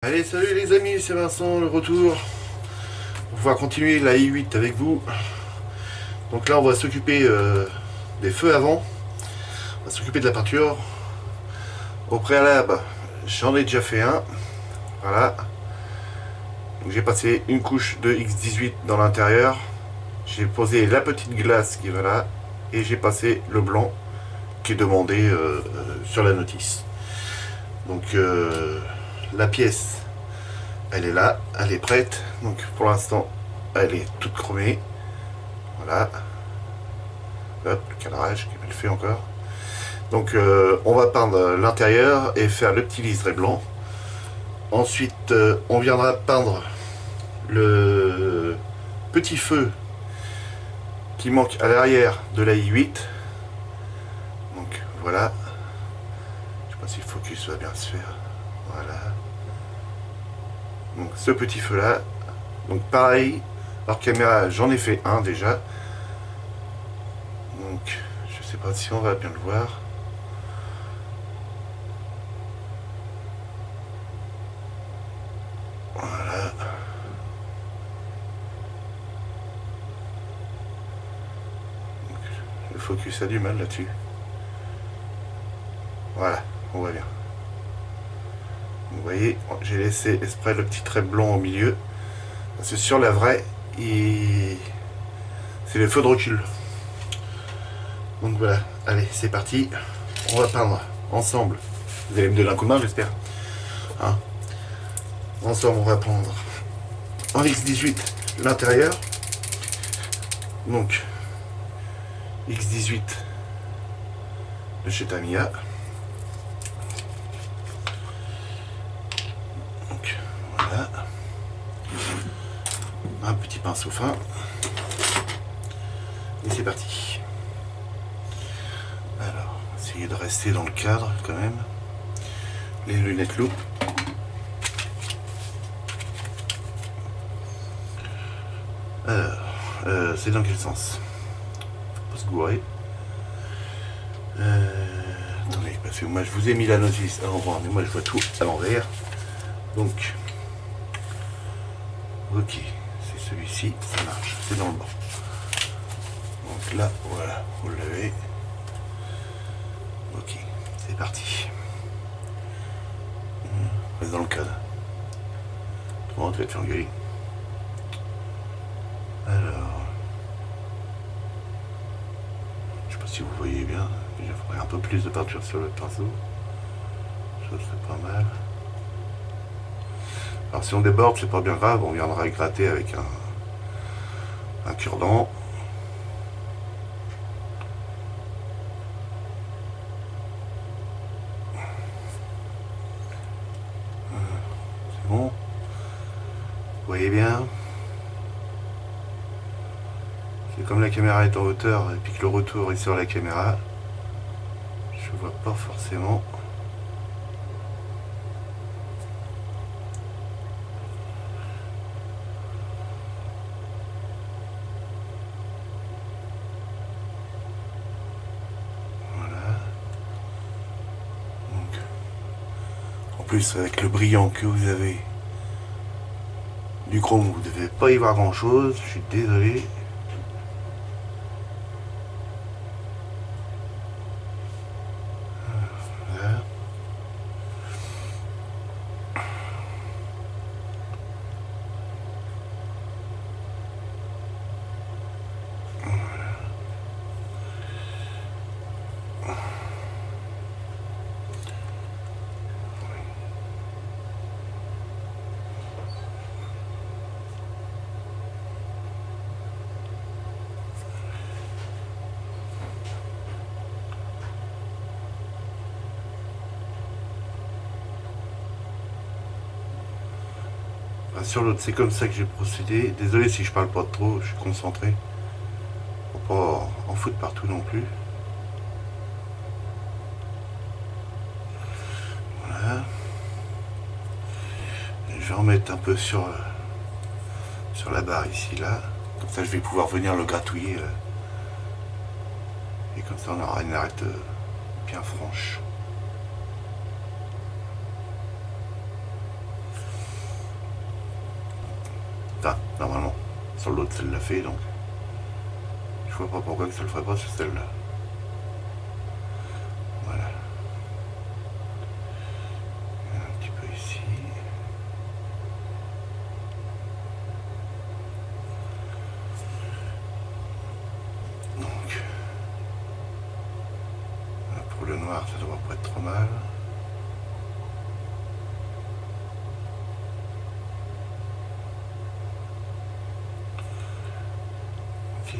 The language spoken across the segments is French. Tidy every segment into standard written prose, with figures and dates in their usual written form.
Allez, salut les amis, c'est Vincent, le retour. On va continuer la i8 avec vous. Donc là, on va s'occuper des feux avant. On va s'occuper de la peinture. Au préalable, j'en ai déjà fait un. Voilà. Donc j'ai passé une couche de X18 dans l'intérieur. J'ai posé la petite glace qui va là. Et j'ai passé le blanc qui est demandé sur la notice. Donc la pièce, elle est là, elle est prête. Donc pour l'instant, elle est toute chromée. Voilà. Hop, le cadrage qui est mal fait encore. Donc on va peindre l'intérieur et faire le petit liseré blanc. Ensuite on viendra peindre le petit feu qui manque à l'arrière de la i8. Donc voilà. Je sais pas si le focus va bien se faire. Voilà. Donc ce petit feu là. Donc pareil, hors caméra j'en ai fait un déjà. Donc je sais pas si on va bien le voir. Voilà. Le focus a du mal là-dessus. Voilà, on voit bien. Vous voyez, j'ai laissé exprès le petit trait blanc au milieu. Parce que sur la vraie, c'est les feux de recul. Donc voilà, allez, c'est parti. On va peindre ensemble. Vous allez me donner un coup de main, j'espère. Hein, ensemble, on va prendre en X18 l'intérieur. Donc, X18 de chez Tamiya. Donc, voilà. Un petit pinceau fin. Et c'est parti. Alors, essayez de rester dans le cadre quand même. Les lunettes loupe. Alors, c'est dans quel sens? Faut pas se gourer. Attendez, parce que moi je vous ai mis la notice à l'envers, mais moi je vois tout à l'envers. Donc, ok, c'est celui-ci, ça marche, c'est dans le banc. Donc là, voilà, vous l'avez. Ok, c'est parti. Reste dans le cadre. Autrement, tu vas te faire engueuler. Alors, je sais pas si vous voyez bien. Je ferai un peu plus de peinture sur le pinceau. Ça serait pas mal. Alors si on déborde, c'est pas bien grave, on viendra gratter avec un cure-dent. C'est bon. Vous voyez bien. C'est comme la caméra est en hauteur et puis que le retour est sur la caméra. Je vois pas forcément. Plus avec le brillant que vous avez du chrome, vous ne devez pas y voir grand chose, je suis désolé. Voilà. Enfin, sur l'autre, c'est comme ça que j'ai procédé. Désolé si je parle pas trop, je suis concentré. Faut pas en foutre partout non plus. Voilà. Et je vais remettre un peu sur la barre ici, là. Comme ça, je vais pouvoir venir le gratouiller. Et comme ça, on aura une arête bien franche. Enfin, normalement. Sur l'autre, celle l'a fait, donc. Je vois pas pourquoi que ça le ferait pas sur celle-là. Voilà. Un petit peu ici. Donc. Pour le noir, ça devrait pas être trop mal. Ok.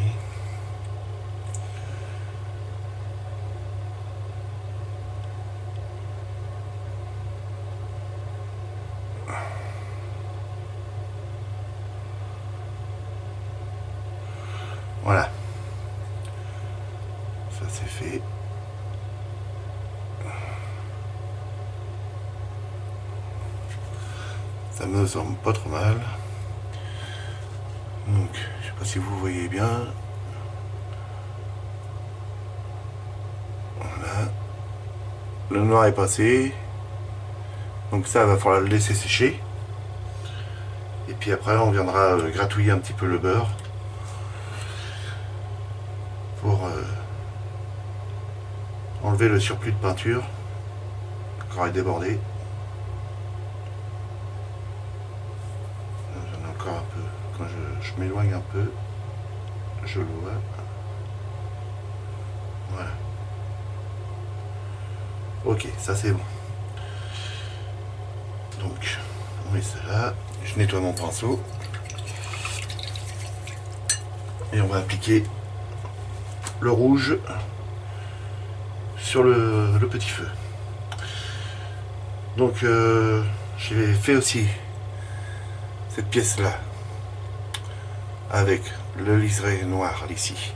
Voilà. Ça c'est fait. Ça me semble pas trop mal. Donc, je sais pas si vous voyez bien. Voilà. Le noir est passé. Donc ça, va falloir le laisser sécher. Et puis après, on viendra gratouiller un petit peu le beurre. Pour enlever le surplus de peinture qui aurait débordé. J'en ai encore un peu. Quand je m'éloigne un peu, je le vois. Voilà. Ok, ça c'est bon. Donc, on met ça là. Je nettoie mon pinceau. Et on va appliquer le rouge sur le petit feu. Donc j'ai fait aussi cette pièce là avec le liseré noir ici,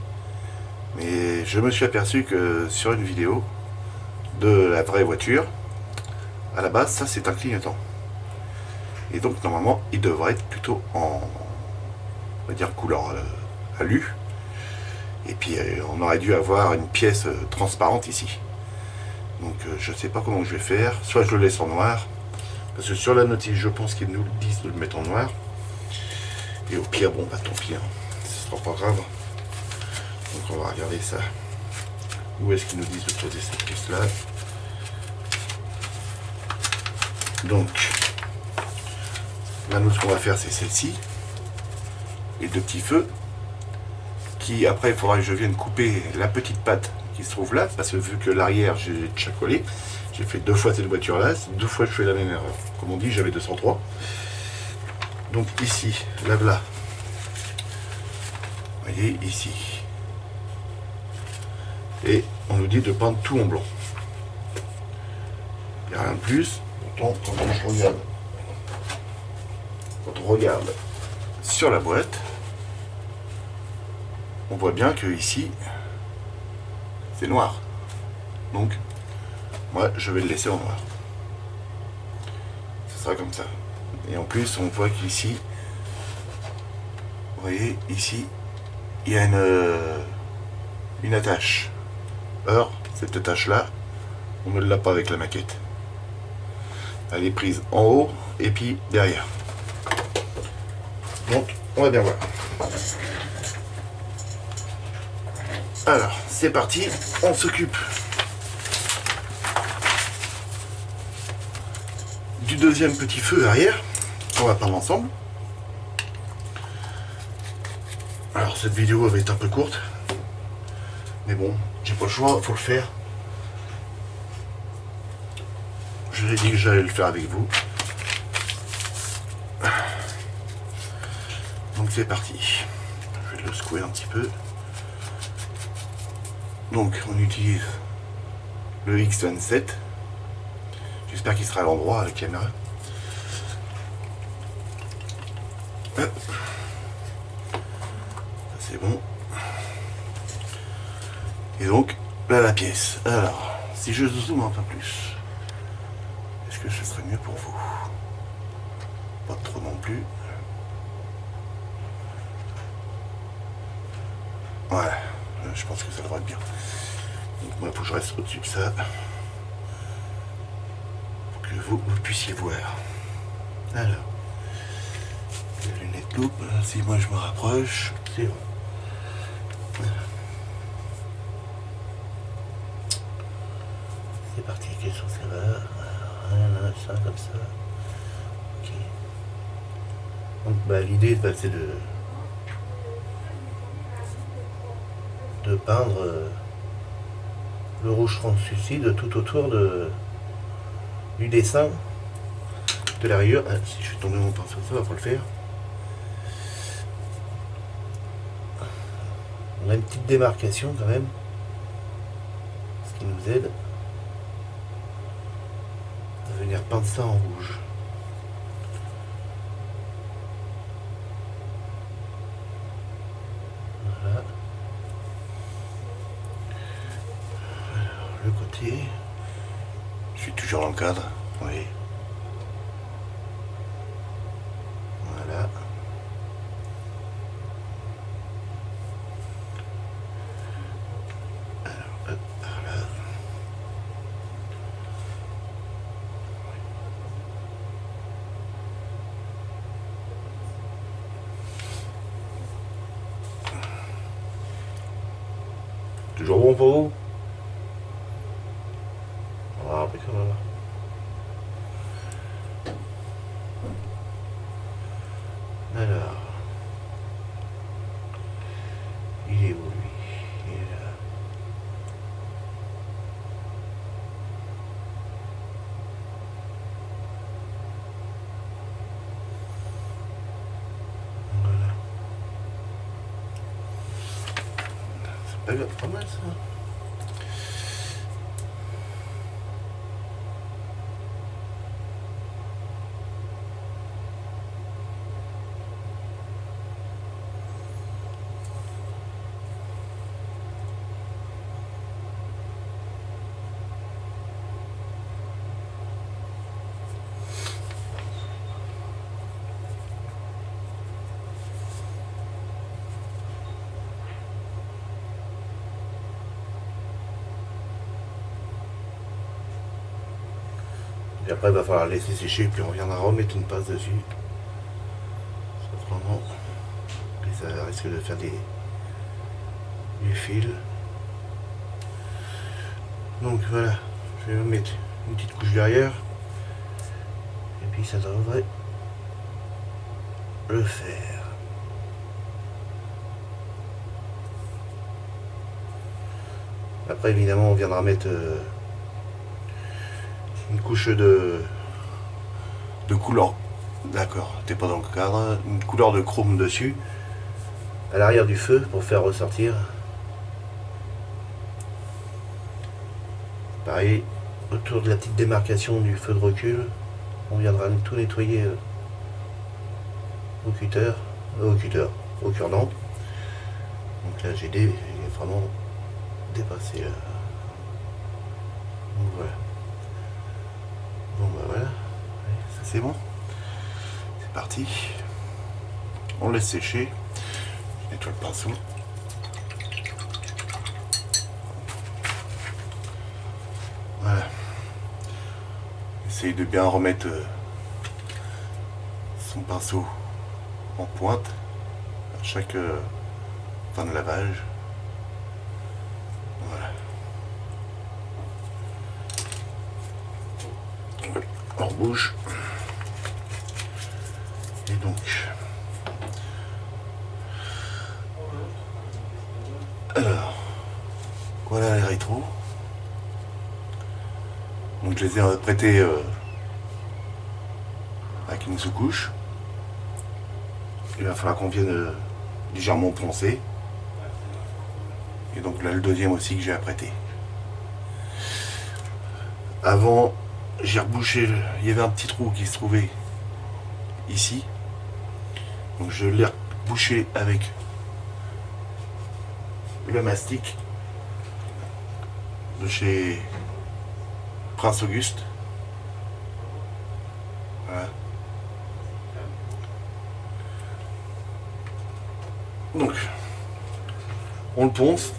mais je me suis aperçu que sur une vidéo de la vraie voiture, à la base ça c'est un clignotant, et donc normalement il devrait être plutôt en, on va dire, couleur alu. Et puis on aurait dû avoir une pièce transparente ici. Donc je sais pas comment je vais faire. Soit je le laisse en noir, parce que sur la notice je pense qu'ils nous disent de le mettre en noir. Et au pire, bon bah tant pis, hein. Ce sera pas grave. Donc on va regarder ça. Où est-ce qu'ils nous disent de poser cette pièce là. Donc là, nous, ce qu'on va faire, c'est celle-ci. Et deux petits feux. Qui après il faudra que je vienne couper la petite patte qui se trouve là, parce que vu que l'arrière j'ai déjà collé, j'ai fait deux fois cette voiture là, deux fois je fais la même erreur. Comme on dit, j'avais 203. Donc ici, là, vous voyez ici, et on nous dit de peindre tout en blanc. Il n'y a rien de plus. Pourtant, quand on regarde sur la boîte, on voit bien que ici c'est noir. Donc moi je vais le laisser en noir. Ce sera comme ça. Et en plus on voit qu'ici, vous voyez ici, il y a une attache. Or cette attache là, on ne l'a pas avec la maquette. Elle est prise en haut et puis derrière. Donc on va bien voir. Alors, c'est parti, on s'occupe du deuxième petit feu arrière. On va peindre ensemble. Alors, cette vidéo va être un peu courte. Mais bon, j'ai pas le choix, faut le faire. Je l'ai dit que j'allais le faire avec vous. Donc c'est parti. Je vais le secouer un petit peu. Donc on utilise le X27. J'espère qu'il sera à l'endroit à la caméra. Hop. Ça c'est bon. Et donc là la pièce. Alors, si je zoome un peu plus, est-ce que ce serait mieux pour vous? Pas trop non plus. Voilà, je pense que ça devrait être bien. Donc moi il faut que je reste au-dessus de ça pour que vous puissiez voir. Alors, les lunettes. Oups, si moi je me rapproche, c'est bon. C'est parti, question serveur. Voilà, ça comme ça. Ok. Donc bah, l'idée c'est de peindre le rouge translucide tout autour du dessin de la rayure. Ah, si je fais tomber mon pinceau, ça va pour le faire. On a une petite démarcation quand même, ce qui nous aide à venir peindre ça en rouge. Voilà. Alors, le côté. Je suis toujours dans le cadre, oui. Voilà. Toujours bon pour vous? Ah, mais quand même. Alors. Il est où lui? Il est là. Voilà. C'est pas mal ça. Et après, il va falloir laisser sécher, puis on viendra remettre une passe dessus. Autrement, et ça risque de faire du fil. Donc voilà, je vais mettre une petite couche derrière. Et puis ça devrait le faire. Après, évidemment, on viendra mettre une couche de couleur, d'accord, t'es pas dans le cadre, une couleur de chrome dessus, à l'arrière du feu pour faire ressortir. Pareil, autour de la petite démarcation du feu de recul, on viendra tout nettoyer au cure-dent. Donc là j'ai vraiment dépassé. Donc voilà. Bon bah voilà, ça c'est bon. C'est parti. On laisse sécher. Je nettoie le pinceau. Voilà. Essaye de bien remettre son pinceau en pointe à chaque fin de lavage. Voilà. On rebouche. Et donc, alors, voilà les rétros. Donc je les ai prêtés avec une sous-couche. Il va falloir qu'on vienne légèrement poncer. Et donc là le deuxième aussi que j'ai apprêté. Avant, j'ai rebouché, il y avait un petit trou qui se trouvait ici. Donc je l'ai rebouché avec le mastic de chez Prince Auguste. Voilà. Donc on le ponce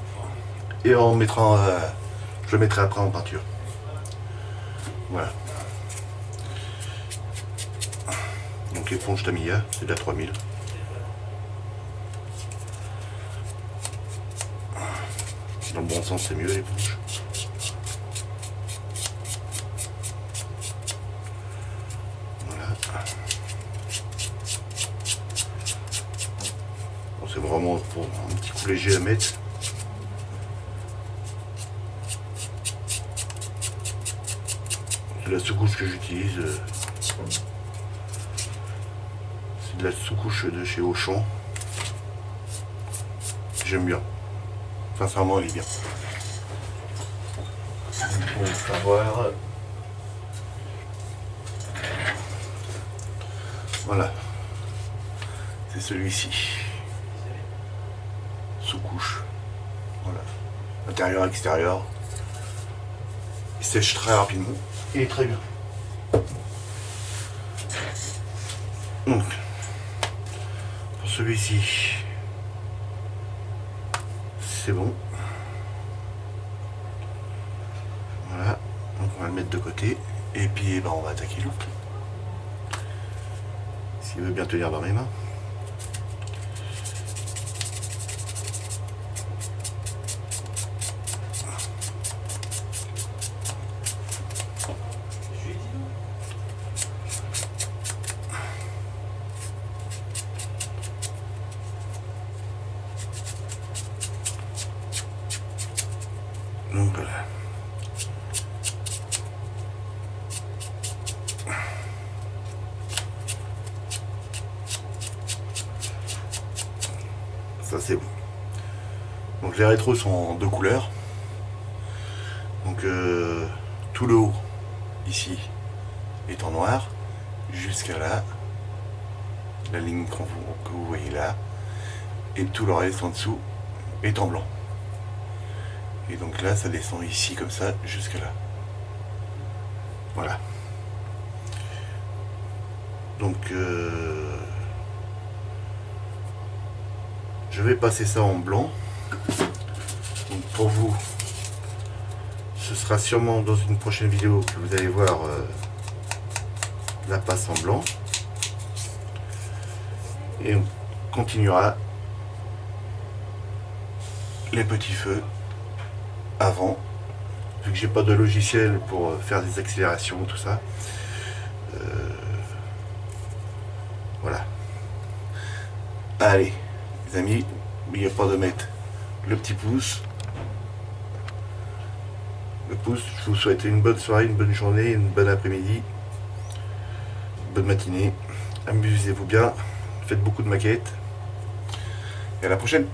et on mettra, je le mettrai après en peinture. Voilà. Donc l'éponge Tamiya, c'est de la 3000. Dans le bon sens, c'est mieux l'éponge. Voilà. Bon, c'est vraiment pour un petit coup léger à mettre. C'est la sous-couche que j'utilise. C'est de la sous-couche de chez Auchan. J'aime bien. Sincèrement, elle est bien. Pour savoir. Voilà. C'est celui-ci. Sous-couche. Voilà. Intérieur, extérieur. Il sèche très rapidement. Il est très bien. Donc, pour celui-ci, c'est bon. Voilà. Donc on va le mettre de côté. Et puis on va attaquer l'autre. S'il veut bien tenir dans mes mains. Donc voilà. Ça c'est bon. Donc les rétros sont en deux couleurs. Donc tout le haut ici est en noir jusqu'à là, la ligne que vous voyez là, et tout le reste en dessous est en blanc. Et donc là, ça descend ici comme ça jusque là. Voilà. Donc je vais passer ça en blanc. Donc pour vous, ce sera sûrement dans une prochaine vidéo que vous allez voir la passe en blanc. Et on continuera les petits feux avant, vu que j'ai pas de logiciel pour faire des accélérations, tout ça. Voilà. Allez, les amis, n'oubliez pas de mettre le petit pouce. Le pouce, je vous souhaite une bonne soirée, une bonne journée, une bonne après-midi, bonne matinée. Amusez-vous bien, faites beaucoup de maquettes. Et à la prochaine.